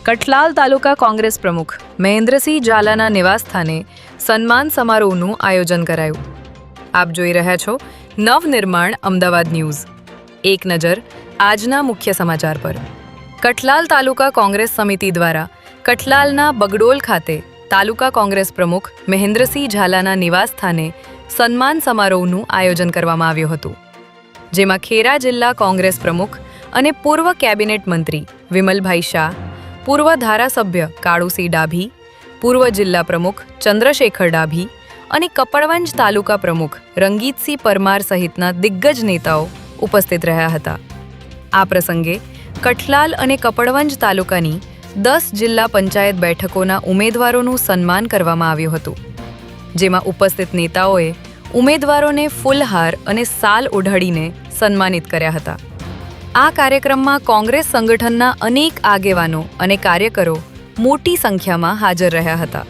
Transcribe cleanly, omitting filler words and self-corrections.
કઠલાલ તાલુકા કોંગ્રેસ પ્રમુખ મહેન્દ્રસિંહ ઝાલાના નિવાસસ્થાને સન્માન સમારોહનું આયોજન કરાયું. આપ જોઈ રહ્યા છો નવનિર્માણ અમદાવાદ ન્યૂઝ. એક નજર આજના મુખ્ય સમાચાર પર. કઠલાલ તાલુકા કોંગ્રેસ સમિતિ દ્વારા કઠલાલના બગડોલ ખાતે તાલુકા કોંગ્રેસ પ્રમુખ મહેન્દ્રસિંહ ઝાલાના નિવાસસ્થાને સન્માન સમારોહનું આયોજન કરવામાં આવ્યું હતું, જેમાં ખેડા જિલ્લા કોંગ્રેસ પ્રમુખ અને પૂર્વ કેબિનેટ મંત્રી વિમલભાઈ શાહ, પૂર્વ ધારાસભ્ય કાળુસિંહ ડાભી, પૂર્વ જિલ્લા પ્રમુખ ચંદ્રશેખર ડાભી અને કપડવંજ તાલુકા પ્રમુખ રંગીતસિંહ પરમાર સહિતના દિગ્ગજ નેતાઓ ઉપસ્થિત રહ્યા હતા. આ પ્રસંગે કઠલાલ અને કપડવંજ તાલુકાની 10 જિલ્લા પંચાયત બેઠકોના ઉમેદવારોનું સન્માન કરવામાં આવ્યું હતું, જેમાં ઉપસ્થિત નેતાઓએ ઉમેદવારોને ફૂલહાર અને શાલ ઓઢાડીને સન્માનિત કર્યા હતા. આ કાર્યક્રમમાં કોંગ્રેસ સંગઠનના અનેક આગેવાનો અને કાર્યકરો મોટી સંખ્યામાં હાજર રહ્યા હતા.